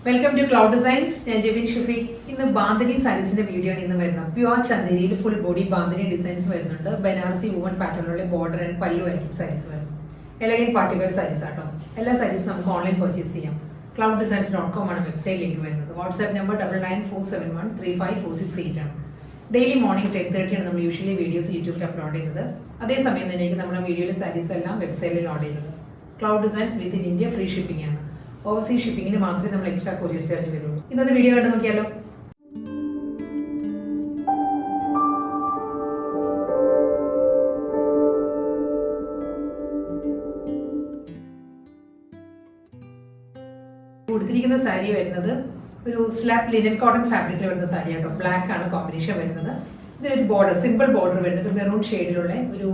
Welcome to Cloud Designs. I am in the Bhandhini sarees video pure Chanderi full body Bhandhini designs Banarasi woven pattern border and pallu sarees elegant party wear sarees all sarees online purchase clouddesigns.com website link WhatsApp number 9947135468 daily morning 10:30 we usually videos YouTube upload അതേ സമയം തന്നെ നമ്മുടെ വീഡിയോയിലെ സാരീസ് എല്ലാം വെബ്സൈറ്റിൽ load ചെയ്യുന്നത് cloud designs within India free shipping ആണ് overseas ഷിപ്പിംഗിന് മാത്രമേ നമ്മൾ എക്സ്ട്രാ കൊറിയർ ചാർജ് വരുള്ളൂ ഇന്നത്തെ വീഡിയോ കണ്ടു നോക്കിയാലോ കൊടുത്തിരിക്കുന്ന സാരി വരുന്നത് ഒരു സ്ലാബ് ലിനൻ കോട്ടൺ ഫാബ്രിക്കിൽ വരുന്ന സാരി ആട്ടോ ബ്ലാക്ക് ആണ് കോമ്പിനേഷൻ വരുന്നത് ഇതിലൊരു ബോർഡർ സിമ്പിൾ ബോർഡർ വരുന്നത് മെറൂൺ ഷെയ്ഡിലുള്ള ഒരു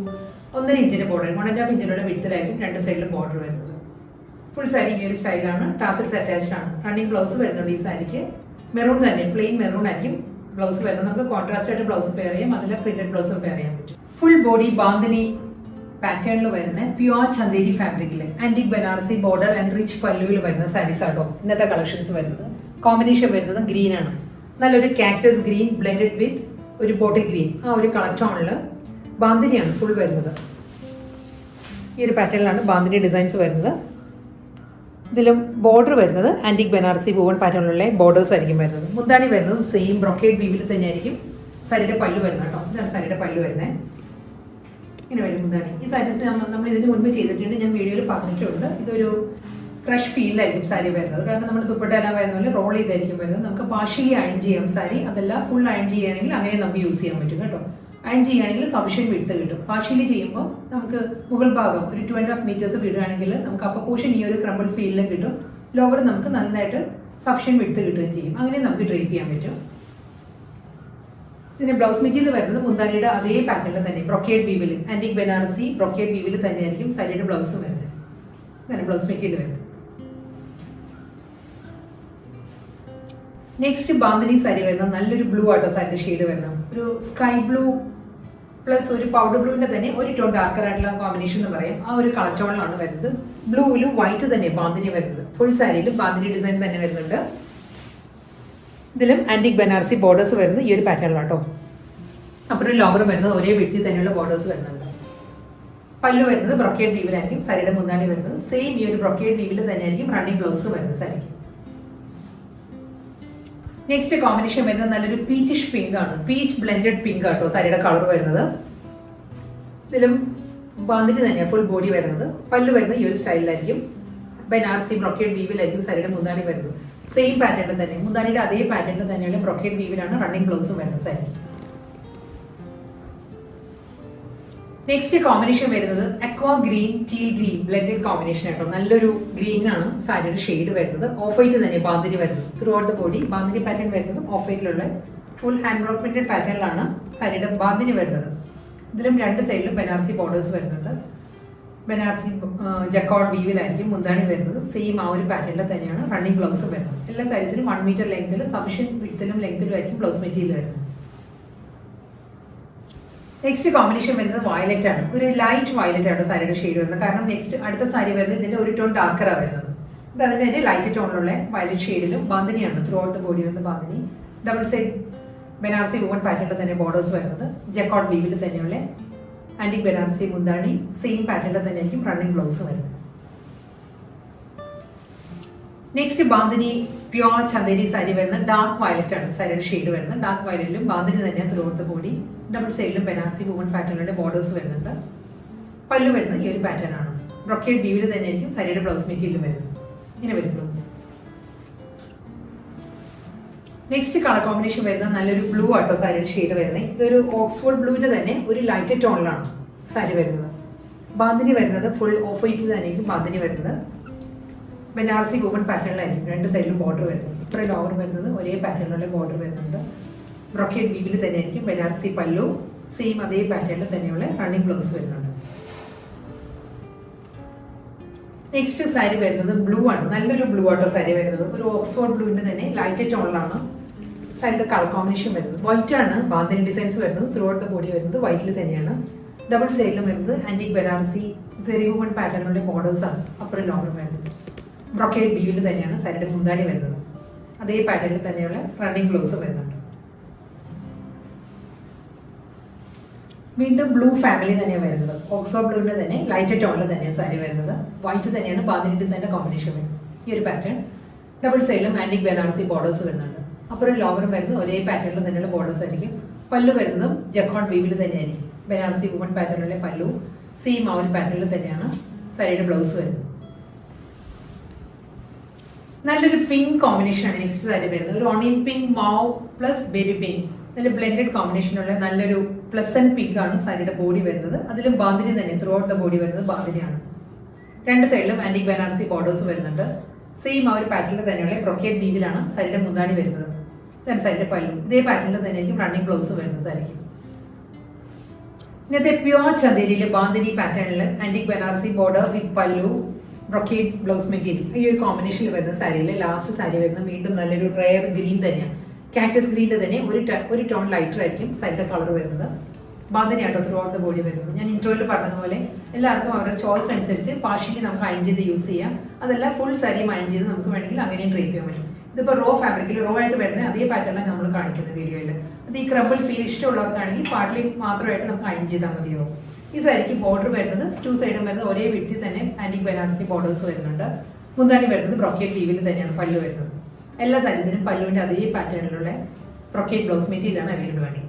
1.5 ഇഞ്ചിന്റെ ബോർഡർ 1.5 ഇഞ്ചിലുള്ള വിഡ്ത്തിലായിരിക്കും രണ്ട് സൈഡിലും ബോർഡർ വരുന്നത് ഫുൾ സാരി ഈ ഒരു സ്റ്റൈലാണ് ടാസൽസ് അറ്റാച്ച്ഡ് ആണ് റണ്ണിങ് ബ്ലൗസ് വരുന്നുണ്ട് ഈ സാരിക്ക് മെറൂൺ തന്നെ പ്ലെയിൻ മെറൂൺ ആയിരിക്കും ബ്ലൗസ് വരുന്നത് നമുക്ക് കോൺട്രാസ്റ്റ് ആയിട്ട് ബ്ലൗസ് പെയർ ചെയ്യാം അതിൽ പ്രിന്റഡ് ബ്ലൗസും പെയർ ചെയ്യാൻ പറ്റും ഫുൾ ബോഡി ബാന്ധിനി പാറ്റേണിൽ വരുന്ന പ്യുവർ ചന്ദേരി ഫാബ്രിക്കിൽ antique Banarasi border and rich പല്ലുവിൽ വരുന്ന സാരീസ് ആട്ടോ ഇന്നത്തെ കളക്ഷൻസ് വരുന്നത് കോമ്പിനേഷൻ വരുന്നത് ഗ്രീൻ ആണ് നല്ലൊരു കാക്ടസ് ഗ്രീൻ ബ്ലെൻഡഡ് വിത്ത് ഒരു ബോട്ടിൽ ഗ്രീൻ ആ ഒരു കളർ ടോണിൽ ബാന്ധിനിയാണ് ഫുൾ വരുന്നത് ഈ ഒരു പാറ്റേണിലാണ് ബാന്ധിനി ഡിസൈൻസ് വരുന്നത് ഇതിലും ബോർഡർ വരുന്നത് ആന്റിക് ബനാറസി വൂവൺ പാറ്റേണിലുള്ള ബോർഡേഴ്സ് ആയിരിക്കും വരുന്നത് മുന്താണി വരുന്നത് സെയിം ബ്രൊക്കേഡ് വീവിൽ തന്നെയായിരിക്കും സാരിയുടെ പല്ല് വരുന്നത് കേട്ടോ ഇതാണ് സാരിയുടെ പല്ല് വരുന്നത് ഇങ്ങനെ വരും മുന്താണി ഈ സാരീസ് നമ്മൾ ഇതിന് മുൻപ് ചെയ്തിട്ടുണ്ട് ഞാൻ വീഡിയോയിൽ പറഞ്ഞിട്ടുണ്ട് ഇതൊരു ക്രഷ് ഫീലായിരിക്കും സാരി വരുന്നത് കാരണം നമ്മൾ ദുപ്പട്ട എല്ലാം വരുന്ന പോലെ റോൾ ചെയ്തായിരിക്കും വരുന്നത് നമുക്ക് പാർഷ്യലി അയൺ ചെയ്യാം സാരി അതല്ല ഫുൾ അയൺ ചെയ്യുകയാണെങ്കിൽ അങ്ങനെ നമുക്ക് യൂസ് ചെയ്യാൻ പറ്റും കേട്ടോ അയൺ ചെയ്യുകയാണെങ്കിൽ സഫിഷ്യൻറ്റ് വിഡ്ത്ത് കിട്ടും പാർഷ്യലി ചെയ്യുമ്പോൾ നമുക്ക് മുകൾ ഭാഗം ഒരു 2.5 മീറ്റേഴ്സ് വിടുകയാണെങ്കിൽ നമുക്ക് അപ്പർ പോർഷൻ ഈ ഒരു ക്രംബിൾ ഫീലിൽ കിട്ടും ലോവർ നമുക്ക് നന്നായിട്ട് സഫിഷ്യൻറ്റ് വിഡ്ത്ത് കിട്ടുകയും ചെയ്യും അങ്ങനെ നമുക്ക് ഡ്രേപ്പ് ചെയ്യാൻ പറ്റും ഇതിന് ബ്ലൗസ് മെറ്റീരിയൽ വരുന്നത് മുന്താണിയുടെ അതേ പാറ്റേണിൽ തന്നെ ബ്രൊക്കേഡ് വീവിൽ ആന്റിക് ബനാറസി ബ്രൊക്കേഡ് വീവിൽ തന്നെയായിരിക്കും സാരിയുടെ ബ്ലൗസ് വരുന്നത് ഇതാണ് ബ്ലൗസ് മെറ്റീരിയൽ വരുന്നത് നെക്സ്റ്റ് ബാന്ധിനി സാരി വരുന്നത് നല്ലൊരു ബ്ലൂ ആട്ടോ സാരിയുടെ ഷെയ്ഡ് വരുന്നത് ഒരു സ്കൈ ബ്ലൂ പ്ലസ് ഒരു പൗഡർ ബ്ലൂവിന്റെ തന്നെ ഒരു ടോൺ ഡാർക്കർ ആയിട്ടുള്ള കോമ്പിനേഷൻ എന്ന് പറയാം ആ ഒരു കളർ ടോണിലാണ് വരുന്നത് ബ്ലൂവിലും വൈറ്റ് തന്നെ ബാന്ധിനി വരുന്നത് ഫുൾ സാരിയിലും ബാന്ധിനി ഡിസൈൻ തന്നെ വരുന്നുണ്ട് ഇതിലും ആന്റിക് ബനാറസി ബോർഡേഴ്സ് വരുന്നത് ഈ ഒരു പാറ്റേണിലാട്ടോ അപ്പുറം ലോവർ വരുന്നത് ഒരേ വ്യക്തി തന്നെയുള്ള ബോർഡേഴ്സ് വരുന്നുണ്ട് പല്ലു വരുന്നത് ബ്രൊക്കേഡ് വീവിലായിരിക്കും സാരിയുടെ മുന്താണി വരുന്നത് സെയിം ഈ ഒരു ബ്രൊക്കേഡ് വീവിൽ തന്നെയായിരിക്കും റണ്ണിങ് ബ്ലൗസ് വരുന്നത് സാരിക്ക് നെക്സ്റ്റ് കോമ്പിനേഷൻ വരുന്നത് നല്ലൊരു പീച്ചിഷ് പിങ്ക് ആണ് പീച്ച് ബ്ലെൻഡഡ് പിങ്ക് ആട്ടോ സാരിയുടെ കളർ വരുന്നത് ഇതിലും ബാന്ധിനി തന്നെയാണ് ഫുൾ ബോഡി വരുന്നത് പല്ല് വരുന്നത് ഈ ഒരു സ്റ്റൈലിലായിരിക്കും ബനാറസി ബ്രൊക്കേഡ് വീവിലായിരിക്കും സാരിയുടെ മുന്താണി വരുന്നത് സെയിം പാറ്റേണിൽ തന്നെ മുന്താണിയുടെ അതേ പാറ്റേണിൽ തന്നെയുള്ള ബ്രൊക്കേഡ് വീവിലാണ് റണ്ണിങ് ബ്ലൗസും വരുന്നത് സാരി നെക്സ്റ്റ് കോമ്പിനേഷൻ വരുന്നത് അക്വാ green teal green blended combination ആട്ടോ നല്ലൊരു ഗ്രീൻ ആണ് സാരിയുടെ ഷെയ്ഡ് വരുന്നത് ഓഫ് വൈറ്റ് തന്നെ ബാന്ധിനി വരുന്നത് throughout the body Bandhini pattern വരുന്നത് ഓഫ് വൈറ്റിലുള്ള ഫുൾ ഹാൻഡ് വർക്ക് പ്രിന്റഡ് പാറ്റേണിലാണ് സാരിയുടെ ബാന്ധിനി വരുന്നത് ഇതിലും രണ്ട് സൈഡിലും ബനാറസി ബോർഡേഴ്സ് വരുന്നുണ്ട് ബനാറസി ജക്കോഡ് വീവിലായിരിക്കും മുന്താണി വരുന്നത് സെയിം ആ ഒരു പാറ്റേണിൽ തന്നെയാണ് റണ്ണിങ് ബ്ലൗസ് വരുന്നത് എല്ലാ സൈസിലും 1 മീറ്റർ ലെങ്ത്തിൽ സഫിഷ്യൻറ്റ് വിഡ്ത്തിലും ലെങ്ത്തിലും ആയിരിക്കും ബ്ലൗസ് മെറ്റീരിയൽ വരുന്നത് നെക്സ്റ്റ് കോമ്പിനേഷൻ വരുന്നത് വയലറ്റ് ആണ് ഒരു ലൈറ്റ് വയലറ്റ് ആണ് സാരിയുടെ ഷെയ്ഡ് വരുന്നത് കാരണം നെക്സ്റ്റ് അടുത്ത സാരി വരുന്നത് ഇതിന്റെ ഒരു ടോൺ ഡാർക്കറാണ് വരുന്നത് ഇത് അതിന്റെ തന്നെ ലൈറ്റ് ടോണിലുള്ള വയലറ്റ് ഷെയ്ഡിലും ബാന്ധിനിയാണ് ത്രൂ ഔട്ട് ദ ബോഡി വരുന്ന Bandhini double side Banarasi woven പാറ്റേണിൽ തന്നെ ബോർഡേഴ്സ് വരുന്നത് ജക്കോഡ് വീവിൽ തന്നെയുള്ള ആന്റിക് ബനാറസി മുന്താണി സെയിം പാറ്റേണിൽ തന്നെ ആയിരിക്കും റണ്ണിങ് ബ്ലൗസ് വരുന്നത് നെക്സ്റ്റ് ബാന്ധിനി പ്യുവർ ചന്ദേരി സാരി വരുന്നത് ഡാർക്ക് വയലറ്റ് ആണ് സാരിയുടെ ഷെയ്ഡ് വരുന്നത് ഡാർക്ക് വയലറ്റിലും ബാന്ധിനി തന്നെയാണ് through out the body double സൈഡിലും ബനാറസി വൂവൺ പാറ്റേണിലുള്ള ബോർഡേഴ്സ് വരുന്നുണ്ട് പല്ലു വരുന്നത് ഈ ഒരു പാറ്റേൺ ആണ് ബ്രൊക്കേഡ് വീവിൽ തന്നെ ആയിരിക്കും സാരിയുടെ ബ്ലൗസ് മെറ്റീരിയൽ വരുന്നത് ഇങ്ങനെ വരും ബ്ലൗസ് നെക്സ്റ്റ് കളർ കോമ്പിനേഷൻ വരുന്നത് നല്ലൊരു ബ്ലൂ ആട്ടോ സാരിയുടെ ഷെയ്ഡ് വരുന്നത് ഇതൊരു ഓക്സ്ഫോർഡ് ബ്ലൂവിന്റെ തന്നെ ഒരു ലൈറ്റ് ടോണിലാണ് സാരി വരുന്നത് ബാന്ധിനി വരുന്നത് ഫുൾ ഓഫ് വൈറ്റ് തന്നെയായിരിക്കും ബാന്ധിനി വരുന്നത് ബനാറസി വൂവൺ പാറ്റേണിലായിരിക്കും രണ്ട് സൈഡിലും ബോർഡർ വരുന്നത് ഇത്രയും ലോവർ വരുന്നത് ഒരേ പാറ്റേണിലുള്ള ബോർഡർ വരുന്നുണ്ട് ബ്രൊക്കേഡ് വീവിൽ തന്നെയായിരിക്കും ബനാറസി പല്ലു സെയിം അതേ പാറ്റേണിൽ തന്നെയുള്ള റണ്ണിങ് ബ്ലൗസ് വരുന്നുണ്ട് നെക്സ്റ്റ് സാരി വരുന്നത് ബ്ലൂ ആണ് നല്ലൊരു ബ്ലൂ ആട്ടോ സാരി വരുന്നത് ഒരു ഓക്സ്ഫോർഡ് ബ്ലൂവിന്റെ തന്നെ ലൈറ്റ് ടോണിലാണ് സാരിയുടെ കളർ കോമ്പിനേഷൻ വരുന്നത് വൈറ്റ് ആണ് ബാന്ധിനി ഡിസൈൻസ് വരുന്നത് ത്രൂ ഔട്ട് ദ ബോഡി വരുന്നത് വൈറ്റിൽ തന്നെയാണ് ഡബിൾ സൈഡിലും വരുന്നത് ആന്റിക് ബനാറസി സെറി വൂവൺ പാറ്റേണിലുള്ള ബോർഡേഴ്സ് ആണ് അപ്പുറം ലോവർ വരുന്നത് ബ്രൊക്കേഡ് വീവിൽ തന്നെയാണ് സാരിയുടെ മുന്താണി വരുന്നത് അതേ പാറ്റേണിൽ തന്നെയുള്ള റണ്ണിങ് ബ്ലൗസ് വരുന്നുണ്ട്. വീണ്ടും ബ്ലൂ ഫാമിലി തന്നെയാണ് വരുന്നത്. ഓക്സോ ബ്ലൂവിൻ്റെ തന്നെ ലൈറ്റ് ടോണിൽ തന്നെയാണ് സാരി വരുന്നത്. വൈറ്റ് തന്നെയാണ് ബാന്ധിനി ഡിസൈൻ്റെ കോമ്പിനേഷൻ വരുന്നത്. ഈ ഒരു പാറ്റേൺ ഡബിൾ സൈഡിലും ആൻറ്റിക് ബനാറസി ബോർഡേഴ്സ് വരുന്നുണ്ട്. അപ്പുറം ലോവറും വരുന്നത് ഒരേ പാറ്റേണിൽ തന്നെയുള്ള ബോർഡേഴ്സ് ആയിരിക്കും. പല്ലു വരുന്നതും ജക്കോൺ വീവിൽ തന്നെയായിരിക്കും. ബനാറസി വുമൺ പാറ്റേണിലുള്ള പല്ലു സെയിം ആ ഒരു പാറ്റേണിൽ തന്നെയാണ് സാരിയുടെ ബ്ലൗസ് വരുന്നത്. നല്ലൊരു പിങ്ക് കോമ്പിനേഷനാണ് നെക്സ്റ്റ് സാരി വരുന്നത്. ഒരു ഓണിയൻ പിങ്ക്, മാവ് പ്ലസ് ബേബി പിങ്ക്, നല്ല ബ്ലെൻഡഡ് കോമ്പിനേഷനുള്ള നല്ലൊരു പ്ലസന്റ് പിങ്ക് ആണ് സാരിയുടെ ബോഡി വരുന്നത്. അതിലും ബാന്ധിനി തന്നെ ത്രൂ ഔട്ട് ദ ബോഡി വരുന്നത് ബാന്ധിനിയാണ്. രണ്ട് സൈഡിലും ആന്റിക് ബനാറസി ബോർഡേഴ്സ് വരുന്നുണ്ട്. സെയിം ആ ഒരു പാറ്റേണിൽ തന്നെയുള്ള ബ്രൊക്കേറ്റ് വീവിലാണ് സാരിയുടെ മുന്താണി വരുന്നത്. ഇതാണ് സാരിയുടെ പല്ലു. ഇതേ പാറ്റേണിൽ തന്നെയായിരിക്കും റണ്ണിങ് ബ്ലൗസ് വരുന്നത് സാരിക്ക്. ഇന്നത്തെ പ്യോർ ചന്ദേരിയിലെ ബാന്ധിനി പാറ്റേണിൽ ആന്റിക് ബനാറസി ബോർഡർ വിത്ത് പല്ലു, ബ്രൊക്കേറ്റ് ബ്ലൗസ് മെറ്റീരിയൽ, ഈ ഒരു കോമ്പിനേഷനിൽ വരുന്ന സാരിയിൽ ലാസ്റ്റ് സാരി വരുന്നത് വീണ്ടും നല്ലൊരു റെയർ ഗ്രീൻ തന്നെയാണ്. കാക്ടസ് ഗ്രീനിൽ തന്നെ ഒരു ടോൺ ലൈറ്റർ ആയിരിക്കും സാരിയുടെ കളർ വരുന്നത്. ബാന്ധിനിയാട്ടോ ത്രൂ ഔട്ട് ദ ബോഡി വരുന്നത്. ഞാൻ ഇൻട്രോയിൽ പറഞ്ഞതുപോലെ എല്ലാവർക്കും അവരുടെ ചോയ്സ് അനുസരിച്ച് പാർഷ്യലി നമുക്ക് അയൺ ചെയ്ത് യൂസ് ചെയ്യാം. അതല്ല ഫുൾ സാരിയും അയൺ ചെയ്ത് നമുക്ക് വേണമെങ്കിൽ അങ്ങനെയും ഡ്രേപ്പ് ചെയ്യാൻ പറ്റും. ഇതിപ്പോൾ റോ ഫാബ്രിക്കിൽ റോ ആയിട്ട് വരുന്ന അതേ പാറ്റേണാണ് നമ്മൾ കാണിക്കുന്ന വീഡിയോയിൽ. അത് ഈ ക്രബിൾ ഫീൽ ഇഷ്ടമുള്ളവർക്കാണെങ്കിൽ പാർട്ട്ലി മാത്രമായിട്ട് നമുക്ക് അയൺ ചെയ്താൽ മതിയാവും. ഈ സാരിക്ക് ബോർഡർ വരുന്നത് 2 സൈഡും വരുന്നത് ഒരേ വിഡ്ത്തിൽ തന്നെ ആന്റിക് ബനാറസി ബോർഡേഴ്സ് വരുന്നുണ്ട്. മുന്താണി വരുന്നത് ബ്രൊക്കേറ്റ് വീവിൽ തന്നെയാണ് പല്ലു വരുന്നത്. എല്ലാ സാരീസിനും പല്ലുവിൻ്റെ അതേ പാറ്റേണിലുള്ള ബ്രൊക്കേറ്റ് ബ്ലൗസ് മെറ്റീരിയലാണ് അവൈലബിൾ ആണ്.